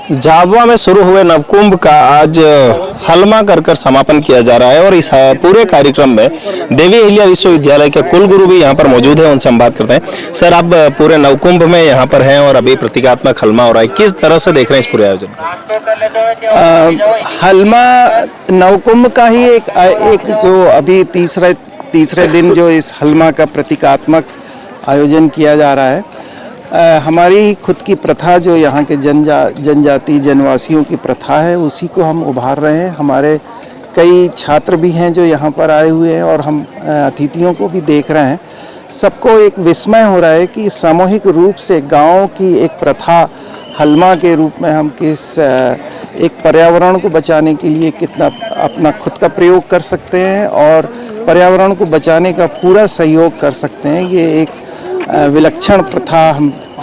झाबुआ में शुरू हुए नवकुंभ का आज हलमा कर समापन किया जा रहा है और इस पूरे कार्यक्रम में देवी अहिल्या विश्वविद्यालय के कुलगुरु भी यहाँ पर मौजूद है। उनसे हम बात करते हैं। सर, आप पूरे नवकुंभ में यहाँ पर हैं और अभी प्रतीकात्मक हलमा हो रहा है, किस तरह से देख रहे हैं इस पूरे आयोजन? हलमा नवकुंभ का ही एक जो अभी तीसरे दिन जो इस हलमा का प्रतीकात्मक आयोजन किया जा रहा है, हमारी खुद की प्रथा जो यहाँ के जनजाति जनवासियों की प्रथा है, उसी को हम उभार रहे हैं। हमारे कई छात्र भी हैं जो यहाँ पर आए हुए हैं और हम अतिथियों को भी देख रहे हैं। सबको एक विस्मय हो रहा है कि सामूहिक रूप से गांव की एक प्रथा हलमा के रूप में हम किस एक पर्यावरण को बचाने के लिए कितना अपना खुद का प्रयोग कर सकते हैं और पर्यावरण को बचाने का पूरा सहयोग कर सकते हैं। ये एक विलक्षण प्रथा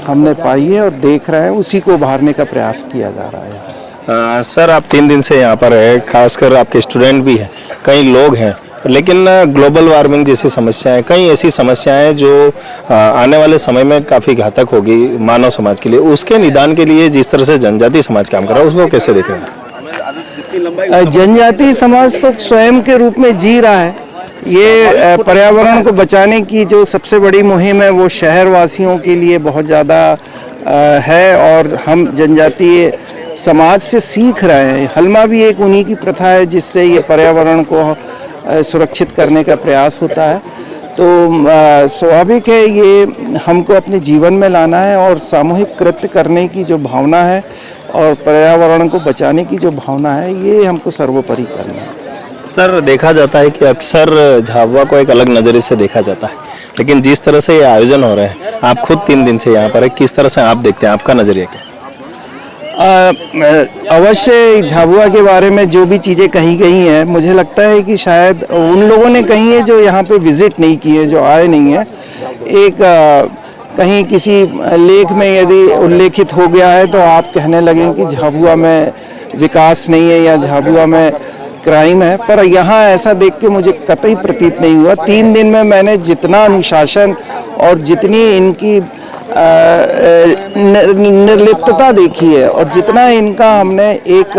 हमने पाई है और देख रहे हैं, उसी को उभारने का प्रयास किया जा रहा है। सर, आप 3 दिन से यहाँ पर है, खासकर आपके स्टूडेंट भी हैं, कई लोग हैं, लेकिन ग्लोबल वार्मिंग जैसी समस्याएं, कई ऐसी समस्याएं जो आने वाले समय में काफ़ी घातक होगी मानव समाज के लिए, उसके निदान के लिए जिस तरह से जनजातीय समाज काम कर रहा है, उसको कैसे देख रहे हैं? जनजातीय समाज तो स्वयं के रूप में जी रहा है। ये पर्यावरण को बचाने की जो सबसे बड़ी मुहिम है वो शहरवासियों के लिए बहुत ज़्यादा है और हम जनजातीय समाज से सीख रहे हैं। हलमा भी एक उन्हीं की प्रथा है जिससे ये पर्यावरण को सुरक्षित करने का प्रयास होता है। तो स्वाभाविक है ये हमको अपने जीवन में लाना है और सामूहिक कृत्य करने की जो भावना है और पर्यावरण को बचाने की जो भावना है, ये हमको सर्वोपरि करना है। सर, देखा जाता है कि अक्सर झाबुआ को एक अलग नज़रिए से देखा जाता है, लेकिन जिस तरह से ये आयोजन हो रहे हैं, आप खुद 3 दिन से यहाँ पर है, किस तरह से आप देखते हैं, आपका नज़रिया क्या? अवश्य झाबुआ के बारे में जो भी चीज़ें कही गई हैं, मुझे लगता है कि शायद उन लोगों ने कही है जो यहाँ पे विजिट नहीं किए, जो आए नहीं है। एक कहीं किसी लेख में यदि उल्लेखित हो गया है तो आप कहने लगें कि झाबुआ में विकास नहीं है या झाबुआ में क्राइम है, पर यहाँ ऐसा देख के मुझे कतई प्रतीत नहीं हुआ। 3 दिन में मैंने जितना अनुशासन और जितनी इनकी निर्लिप्तता देखी है और जितना इनका हमने एक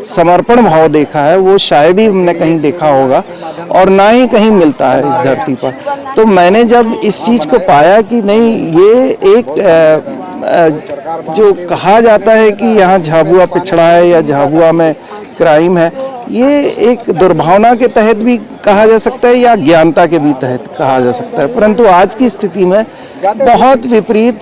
समर्पण भाव देखा है, वो शायद ही हमने कहीं देखा होगा और ना ही कहीं मिलता है इस धरती पर। तो मैंने जब इस चीज़ को पाया कि नहीं, ये एक जो कहा जाता है कि यहाँ झाबुआ पिछड़ा है या झाबुआ में क्राइम है, ये एक दुर्भावना के तहत भी कहा जा सकता है या ज्ञानता के भी तहत कहा जा सकता है, परंतु आज की स्थिति में बहुत विपरीत,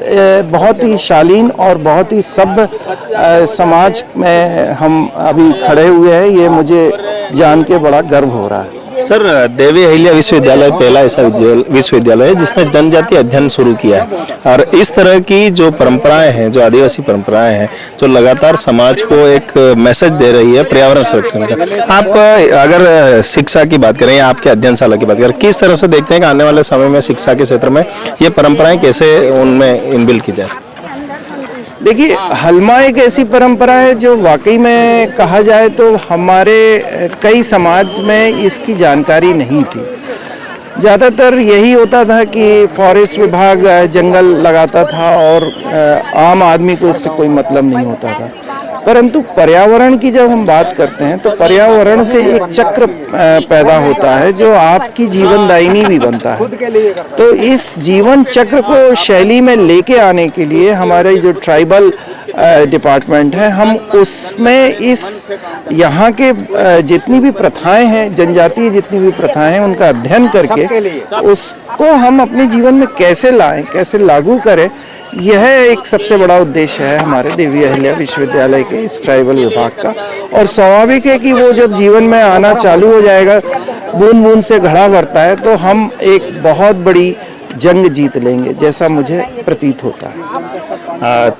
बहुत ही शालीन और बहुत ही सभ्य समाज में हम अभी खड़े हुए हैं। ये मुझे जान के बड़ा गर्व हो रहा है। सर, देवी अहिल्या विश्वविद्यालय पहला ऐसा विश्वविद्यालय है जिसने जनजातीय अध्ययन शुरू किया है और इस तरह की जो परंपराएं हैं, जो आदिवासी परंपराएं हैं, जो लगातार समाज को एक मैसेज दे रही है पर्यावरण संरक्षण का। आप अगर शिक्षा की बात करें या आपके अध्ययनशाला की बात करें, किस तरह से देखते हैं कि आने वाले समय में शिक्षा के क्षेत्र में ये परंपराएं कैसे उनमें इनबिल्ट की जाए? देखिए, हलमा एक ऐसी परंपरा है जो वाकई में कहा जाए तो हमारे कई समाज में इसकी जानकारी नहीं थी। ज़्यादातर यही होता था कि फॉरेस्ट विभाग जंगल लगाता था और आम आदमी को इससे कोई मतलब नहीं होता था, परंतु पर्यावरण की जब हम बात करते हैं तो पर्यावरण से एक चक्र पैदा होता है जो आपकी जीवनदायिनी भी बनता है। तो इस जीवन चक्र को शैली में लेके आने के लिए हमारे जो ट्राइबल डिपार्टमेंट है, हम उसमें इस यहाँ के जितनी भी प्रथाएं हैं, जनजातीय जितनी भी प्रथाएं हैं, उनका अध्ययन करके उसको हम अपने जीवन में कैसे लाएं, कैसे लागू करें, यह एक सबसे बड़ा उद्देश्य है हमारे देवी अहिल्या विश्वविद्यालय के इस ट्राइबल विभाग का। और स्वाभाविक है कि वो जब जीवन में आना चालू हो जाएगा, बूंद बूंद से घड़ा भरता है, तो हम एक बहुत बड़ी जंग जीत लेंगे, जैसा मुझे प्रतीत होता है।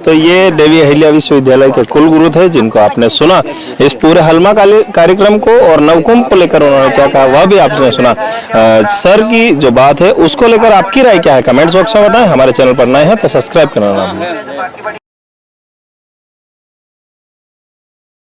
तो ये देवी अहिल्या विश्वविद्यालय के कुलगुरु थे जिनको आपने सुना इस पूरे हलमा कार्यक्रम को, और नवकुंभ को लेकर उन्होंने क्या कहा वह भी आपने सुना। सर की जो बात है उसको लेकर आपकी राय क्या है, कमेंट्स बॉक्स में बताएं। हमारे चैनल पर नए हैं तो सब्सक्राइब करना ना भूलें।